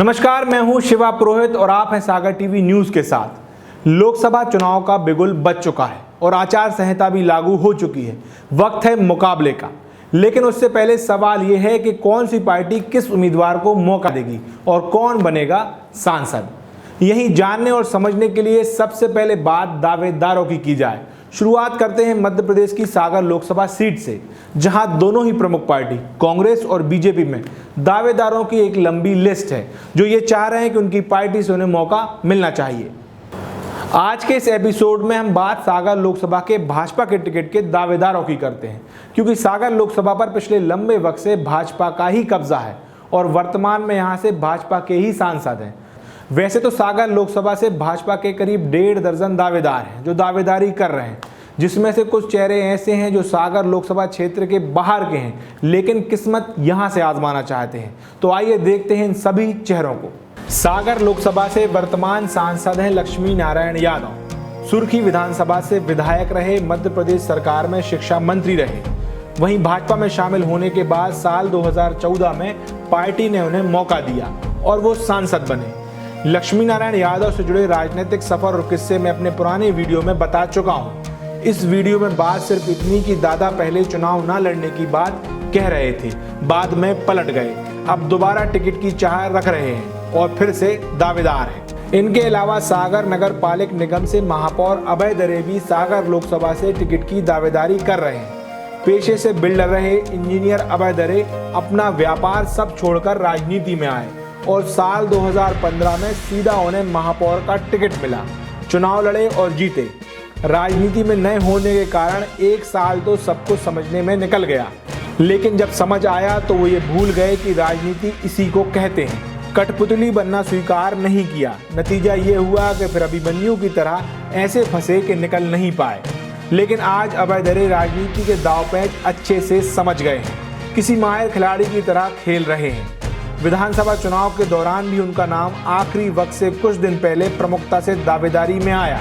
नमस्कार, मैं हूं शिवा पुरोहित और आप हैं सागर टीवी न्यूज के साथ। लोकसभा चुनाव का बिगुल बज चुका है और आचार संहिता भी लागू हो चुकी है। वक्त है मुकाबले का, लेकिन उससे पहले सवाल यह है कि कौन सी पार्टी किस उम्मीदवार को मौका देगी और कौन बनेगा सांसद। यही जानने और समझने के लिए सबसे पहले बात दावेदारों की जाए। शुरुआत करते हैं मध्य प्रदेश की सागर लोकसभा सीट से, जहां दोनों ही प्रमुख पार्टी कांग्रेस और बीजेपी में दावेदारों की एक लंबी लिस्ट है जो ये चाह रहे हैं कि उनकी पार्टी से उन्हें मौका मिलना चाहिए। आज के इस एपिसोड में हम बात सागर लोकसभा के भाजपा के टिकट के दावेदारों की करते हैं, क्योंकि सागर लोकसभा पर पिछले लंबे वक्त से भाजपा का ही कब्जा है और वर्तमान में यहाँ से भाजपा के ही सांसद हैं। वैसे तो सागर लोकसभा से भाजपा के करीब 1.5 दर्जन दावेदार हैं जो दावेदारी कर रहे हैं, जिसमें से कुछ चेहरे ऐसे हैं जो सागर लोकसभा क्षेत्र के बाहर के हैं लेकिन किस्मत यहां से आजमाना चाहते हैं। तो आइए देखते हैं इन सभी चेहरों को। सागर लोकसभा से वर्तमान सांसद हैं लक्ष्मी नारायण यादव। सुर्खी विधानसभा से विधायक रहे, मध्य प्रदेश सरकार में शिक्षा मंत्री रहे। वहीं भाजपा में शामिल होने के बाद साल 2014 में पार्टी ने उन्हें मौका दिया और वो सांसद बने। लक्ष्मी नारायण यादव से जुड़े राजनीतिक सफर और किस्से मैं अपने पुराने वीडियो में बता चुका हूं। इस वीडियो में बात सिर्फ इतनी कि दादा पहले चुनाव ना लड़ने की बात कह रहे थे, बाद में पलट गए, अब दोबारा टिकट की चाह रख रहे हैं और फिर से दावेदार हैं। इनके अलावा सागर नगर पालिक निगम से महापौर अभय दरे भी सागर लोकसभा से टिकट की दावेदारी कर रहे हैं। पेशे से बिल्डर रहे इंजीनियर अभय दरे अपना व्यापार सब छोड़कर राजनीति में आए और साल 2015 में सीधा उन्हें महापौर का टिकट मिला। चुनाव लड़े और जीते। राजनीति में नए होने के कारण एक साल तो सबको समझने में निकल गया, लेकिन जब समझ आया तो वो ये भूल गए कि राजनीति इसी को कहते हैं। कठपुतली बनना स्वीकार नहीं किया। नतीजा ये हुआ कि फिर अभिमन्यु की तरह ऐसे फंसे कि निकल नहीं पाए। लेकिन आज अभय दरे राजनीति के दांव-पेच अच्छे से समझ गए हैं, किसी माहिर खिलाड़ी की तरह खेल रहे हैं। विधानसभा चुनाव के दौरान भी उनका नाम आखिरी वक्त से कुछ दिन पहले प्रमुखता से दावेदारी में आया,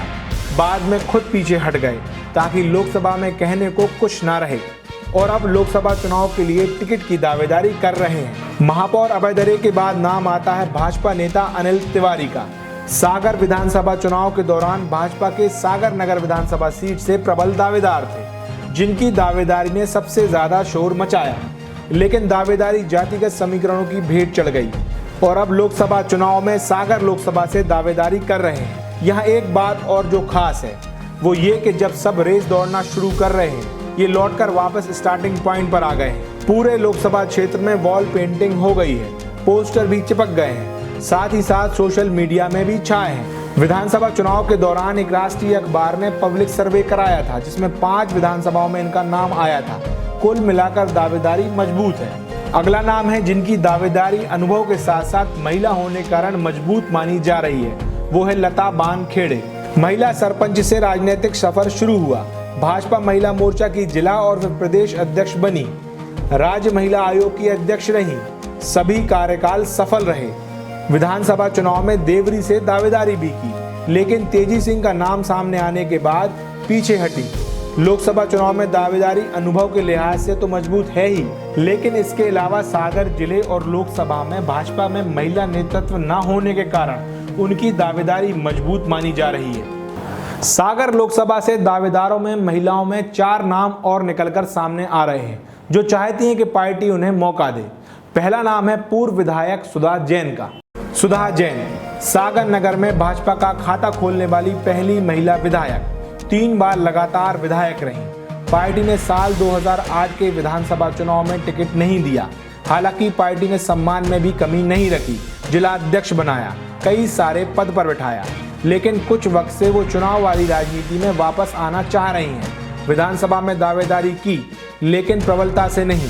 बाद में खुद पीछे हट गए ताकि लोकसभा में कहने को कुछ ना रहे और अब लोकसभा चुनाव के लिए टिकट की दावेदारी कर रहे हैं। महापौर अभय दरे के बाद नाम आता है भाजपा नेता अनिल तिवारी का। सागर विधानसभा चुनाव के दौरान भाजपा के सागर नगर विधानसभा सीट से प्रबल दावेदार थे, जिनकी दावेदारी ने सबसे ज्यादा शोर मचाया। लेकिन दावेदारी जातिगत समीकरणों की भेंट चढ़ गई और अब लोकसभा चुनाव में सागर लोकसभा से दावेदारी कर रहे हैं। यहाँ एक बात और जो खास है वो ये कि जब सब रेस दौड़ना शुरू कर रहे हैं, ये लौटकर वापस स्टार्टिंग पॉइंट पर आ गए हैं। पूरे लोकसभा क्षेत्र में वॉल पेंटिंग हो गई है, पोस्टर भी चिपक गए हैं, साथ ही साथ सोशल मीडिया में भी छाए हैं। विधानसभा चुनाव के दौरान एक राष्ट्रीय अखबार ने पब्लिक सर्वे कराया था जिसमें 5 विधानसभाओं में इनका नाम आया था। कुल मिलाकर दावेदारी मजबूत है। अगला नाम है जिनकी दावेदारी अनुभव के साथ साथ महिला होने के कारण मजबूत मानी जा रही है, वो है लता बानखेड़े। महिला सरपंच से राजनीतिक सफर शुरू हुआ। भाजपा महिला मोर्चा की जिला और फिर प्रदेश अध्यक्ष बनी। राज्य महिला आयोग की अध्यक्ष रही। सभी कार्यकाल सफल रहे। विधानसभा चुनाव में देवरी से दावेदारी भी की, लेकिन तेजी सिंह का नाम सामने आने के बाद पीछे हटी। लोकसभा चुनाव में दावेदारी अनुभव के लिहाज से तो मजबूत है ही, लेकिन इसके अलावा सागर जिले और लोकसभा में भाजपा में महिला नेतृत्व न होने के कारण उनकी दावेदारी मजबूत मानी जा रही है। सागर लोकसभा से दावेदारों में महिलाओं में 4 नाम और निकलकर सामने आ रहे हैं जो चाहती हैं कि पार्टी उन्हें मौका दे। पहला नाम है पूर्व विधायक सुधा जैन का। सुधा जैन सागर नगर में भाजपा का खाता खोलने वाली पहली महिला विधायक, 3 बार लगातार विधायक रहीं। पार्टी ने साल 2008 के विधानसभा चुनाव में टिकट नहीं दिया। हालांकि पार्टी ने सम्मान में भी कमी नहीं रखी, जिला अध्यक्ष बनाया, कई सारे पद पर बिठाया, लेकिन कुछ वक्त से वो चुनाव वाली राजनीति में वापस आना चाह रही हैं। विधानसभा में दावेदारी की, लेकिन प्रबलता से नहीं।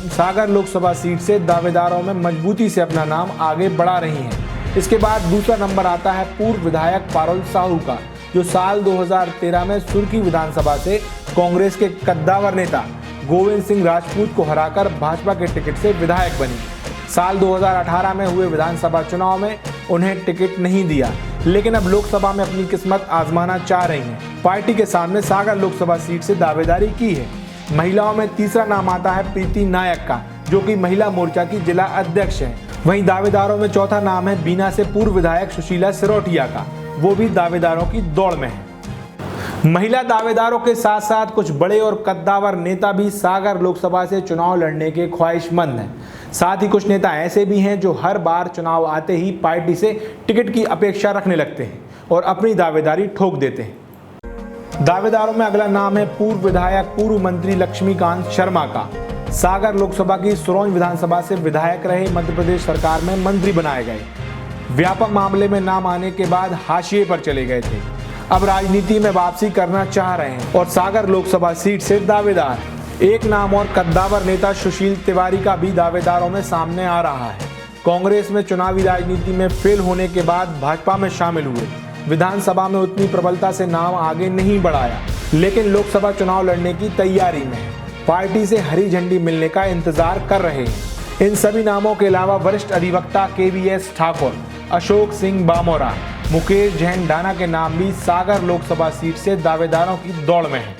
सागर लोकसभा सीट से दावेदारों में मजबूती से अपना नाम आगे बढ़ा रही हैं। इसके बाद दूसरा नंबर आता है पूर्व विधायक पारुल साहू का, जो साल 2013 में सुर्खी विधानसभा से कांग्रेस के कद्दावर नेता गोविंद सिंह राजपूत को हराकर भाजपा के टिकट से विधायक बनी। साल 2018 में हुए विधानसभा चुनाव में उन्हें टिकट नहीं दिया, लेकिन अब लोकसभा में अपनी किस्मत आजमाना चाह रही हैं। पार्टी के सामने सागर लोकसभा सीट से दावेदारी की है। महिलाओं में तीसरा नाम आता है प्रीति नायक का, जो कि महिला मोर्चा की जिला अध्यक्ष हैं वहीं दावेदारों में चौथा नाम है बीना से पूर्व विधायक सुशीला सिरोठिया का, वो भी दावेदारों की दौड़ में है। महिला दावेदारों के साथ साथ कुछ बड़े और कद्दावर नेता भी सागर लोकसभा से चुनाव लड़ने के ख्वाहिशमंद हैं। साथ ही कुछ नेता ऐसे भी हैं जो हर बार चुनाव आते ही पार्टी से टिकट की अपेक्षा रखने लगते हैं और अपनी दावेदारी ठोक देते हैं। दावेदारों में अगला नाम है पूर्व विधायक पूर्व मंत्री लक्ष्मीकांत शर्मा का। सागर लोकसभा की सुरौंज विधानसभा से विधायक रहे, मध्य प्रदेश सरकार में मंत्री बनाए गए। व्यापक मामले में नाम आने के बाद हाशिए पर चले गए थे, अब राजनीति में वापसी करना चाह रहे हैं और सागर लोकसभा सीट से दावेदार। एक नाम और कद्दावर नेता सुशील तिवारी का भी दावेदारों में सामने आ रहा है। कांग्रेस में चुनावी राजनीति में फेल होने के बाद भाजपा में शामिल हुए, विधानसभा में उतनी प्रबलता से नाम आगे नहीं बढ़ाया, लेकिन लोकसभा चुनाव लड़ने की तैयारी में है। पार्टी से हरी झंडी मिलने का इंतजार कर रहे हैं। इन सभी नामों के अलावा वरिष्ठ अधिवक्ता KVS ठाकुर, अशोक सिंह बामोरा, मुकेश जैन डाना के नाम भी सागर लोकसभा सीट से दावेदारों की दौड़ में हैं।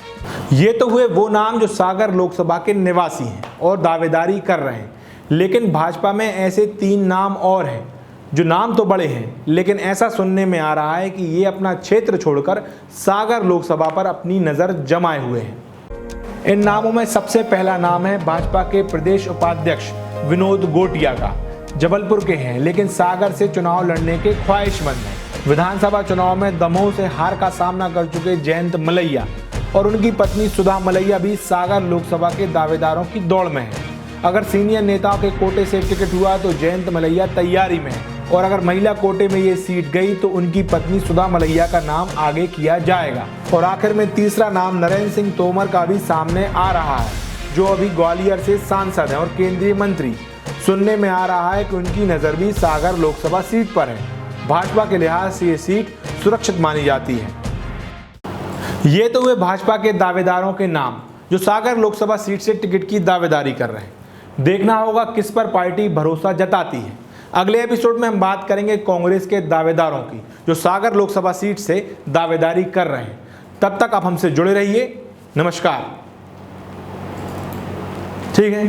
ये तो हुए वो नाम जो सागर लोकसभा के निवासी हैं और दावेदारी कर रहे हैं, लेकिन भाजपा में ऐसे 3 नाम और हैं जो नाम तो बड़े हैं, लेकिन ऐसा सुनने में आ रहा है कि ये अपना क्षेत्र छोड़कर सागर लोकसभा पर अपनी नज़र जमाए हुए हैं। इन नामों में सबसे पहला नाम है भाजपा के प्रदेश उपाध्यक्ष विनोद गोटिया का। जबलपुर के हैं, लेकिन सागर से चुनाव लड़ने के ख्वाहिशमंद हैं। विधानसभा चुनाव में दमोह से हार का सामना कर चुके जयंत मलैया और उनकी पत्नी सुधा मलैया भी सागर लोकसभा के दावेदारों की दौड़ में है। अगर सीनियर नेताओं के कोटे से टिकट हुआ तो जयंत मलैया तैयारी में है, और अगर महिला कोटे में ये सीट गई तो उनकी पत्नी सुधा मलैया का नाम आगे किया जाएगा। और आखिर में तीसरा नाम नरेंद्र सिंह तोमर का भी सामने आ रहा है, जो अभी ग्वालियर से सांसद हैं और केंद्रीय मंत्री। सुनने में आ रहा है कि उनकी नज़र भी सागर लोकसभा सीट पर है। भाजपा के लिहाज से ये सीट सुरक्षित मानी जाती है। ये तो हुए भाजपा के दावेदारों के नाम जो सागर लोकसभा सीट से टिकट की दावेदारी कर रहे हैं। देखना होगा किस पर पार्टी भरोसा जताती है। अगले एपिसोड में हम बात करेंगे कांग्रेस के दावेदारों की जो सागर लोकसभा सीट से दावेदारी कर रहे हैं। तब तक आप हमसे जुड़े रहिए। नमस्कार। ठीक है।